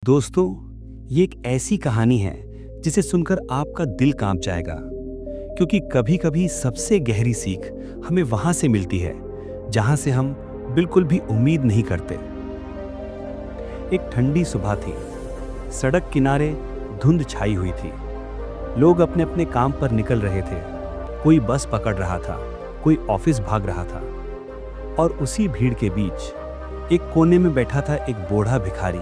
दोस्तों, ये एक ऐसी कहानी है जिसे सुनकर आपका दिल कांप जाएगा, क्योंकि कभी-कभी सबसे गहरी सीख हमें वहां से मिलती है जहां से हम बिल्कुल भी उम्मीद नहीं करते। एक ठंडी सुबह थी। सड़क किनारे धुंध छाई हुई थी। लोग अपने अपने काम पर निकल रहे थे। कोई बस पकड़ रहा था, कोई ऑफिस भाग रहा था। और उसी भीड़ के बीच एक कोने में बैठा था एक बूढ़ा भिखारी।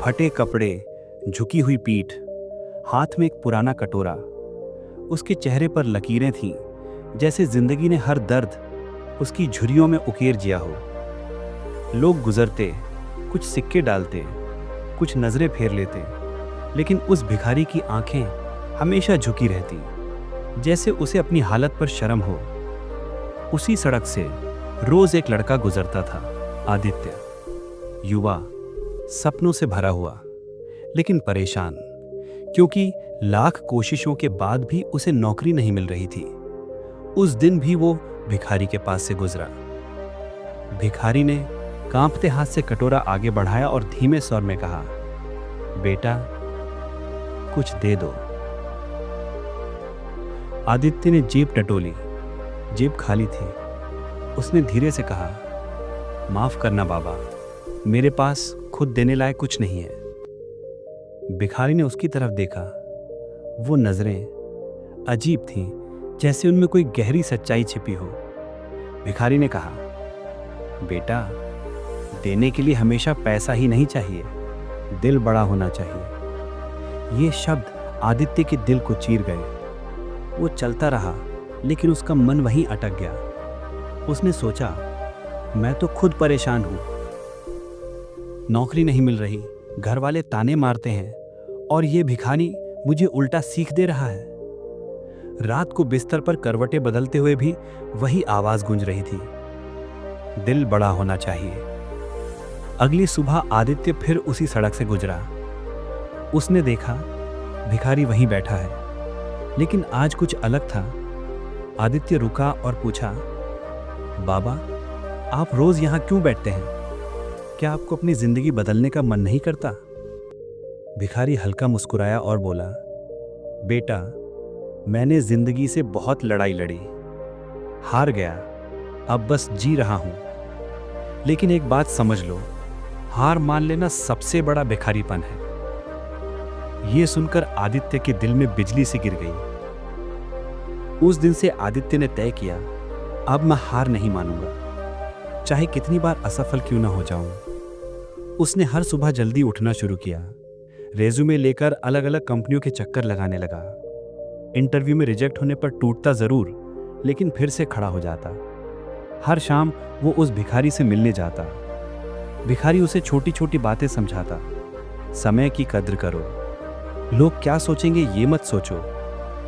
फटे कपड़े, झुकी हुई पीठ, हाथ में एक पुराना कटोरा। उसके चेहरे पर लकीरें थीं, जैसे जिंदगी ने हर दर्द उसकी झुर्रियों में उकेर दिया हो। लोग गुजरते, कुछ सिक्के डालते, कुछ नजरें फेर लेते, लेकिन उस भिखारी की आंखें हमेशा झुकी रहती, जैसे उसे अपनी हालत पर शर्म हो। उसी सड़क से रोज एक लड़का गुजरता था, आदित्य। युवा, सपनों से भरा हुआ, लेकिन परेशान, क्योंकि लाख कोशिशों के बाद भी उसे नौकरी नहीं मिल रही थी। उस दिन भी वो भिखारी के पास से गुजरा। भिखारी ने कांपते हाथ से कटोरा आगे बढ़ाया और धीमे स्वर में कहा, बेटा, कुछ दे दो। आदित्य ने जेब टटोली। जेब खाली थी। उसने धीरे से कहा, माफ करना बाबा, मेरे पास खुद देने लायक कुछ नहीं है। भिखारी ने उसकी तरफ देखा। वो नजरें अजीब थीं, जैसे उनमें कोई गहरी सच्चाई छिपी हो। भिखारी ने कहा, बेटा, देने के लिए हमेशा पैसा ही नहीं चाहिए, दिल बड़ा होना चाहिए। ये शब्द आदित्य के दिल को चीर गए। वो चलता रहा, लेकिन उसका मन वहीं अटक गया। उसने सोचा, मैं तो खुद परेशान हूं। नौकरी नहीं मिल रही, घर वाले ताने मारते हैं, और ये भिखारी मुझे उल्टा सीख दे रहा है। रात को बिस्तर पर करवटें बदलते हुए भी वही आवाज गूंज रही थी, दिल बड़ा होना चाहिए। अगली सुबह आदित्य फिर उसी सड़क से गुजरा। उसने देखा भिखारी वहीं बैठा है, लेकिन आज कुछ अलग था। आदित्य रुका और पूछा, बाबा, आप रोज यहां क्यों बैठते हैं? क्या आपको अपनी जिंदगी बदलने का मन नहीं करता? भिखारी हल्का मुस्कुराया और बोला, बेटा, मैंने जिंदगी से बहुत लड़ाई लड़ी, हार गया, अब बस जी रहा हूं। लेकिन एक बात समझ लो, हार मान लेना सबसे बड़ा भिखारीपन है। यह सुनकर आदित्य के दिल में बिजली सी गिर गई। उस दिन से आदित्य ने तय किया, अब मैं हार नहीं मानूंगा, चाहे कितनी बार असफल क्यों ना हो जाऊं। उसने हर सुबह जल्दी उठना शुरू किया। रेज्यूमे लेकर अलग अलग कंपनियों के चक्कर लगाने लगा। इंटरव्यू में रिजेक्ट होने पर टूटता जरूर, लेकिन फिर से खड़ा हो जाता। हर शाम वो उस भिखारी से मिलने जाता। भिखारी उसे छोटी छोटी बातें समझाता। समय की कद्र करो, लोग क्या सोचेंगे ये मत सोचो,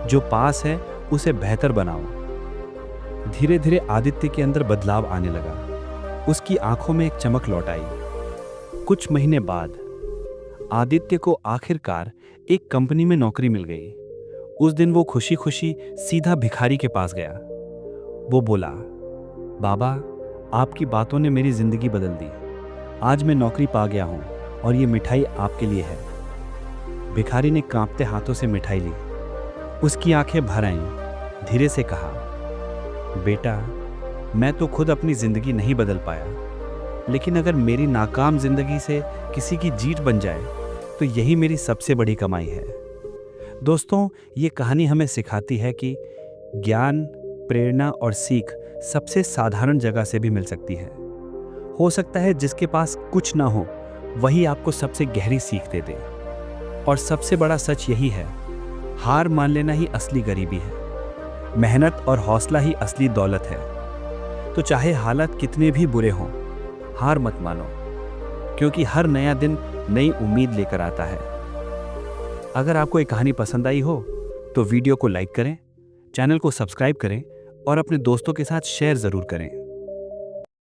जो पास है उसे बेहतर बनाओ। धीरे धीरे आदित्य के अंदर बदलाव आने लगा। उसकी आंखों में एक चमक लौट आई। कुछ महीने बाद आदित्य को आखिरकार एक कंपनी में नौकरी मिल गई। उस दिन वो खुशी खुशी सीधा भिखारी के पास गया। वो बोला, बाबा, आपकी बातों ने मेरी जिंदगी बदल दी। आज मैं नौकरी पा गया हूं, और ये मिठाई आपके लिए है। भिखारी ने कांपते हाथों से मिठाई ली। उसकी आंखें भर आईं। धीरे से कहा, बेटा, मैं तो खुद अपनी जिंदगी नहीं बदल पाया, लेकिन अगर मेरी नाकाम जिंदगी से किसी की जीत बन जाए तो यही मेरी सबसे बड़ी कमाई है। दोस्तों, ये कहानी हमें सिखाती है कि ज्ञान, प्रेरणा और सीख सबसे साधारण जगह से भी मिल सकती है। हो सकता है जिसके पास कुछ ना हो वही आपको सबसे गहरी सीख दे दे। और सबसे बड़ा सच यही है, हार मान लेना ही असली गरीबी है। मेहनत और हौसला ही असली दौलत है। तो चाहे हालात कितने भी बुरे हों, हार मत मानो, क्योंकि हर नया दिन नई उम्मीद लेकर आता है। अगर आपको ये कहानी पसंद आई हो तो वीडियो को लाइक करें, चैनल को सब्सक्राइब करें और अपने दोस्तों के साथ शेयर जरूर करें।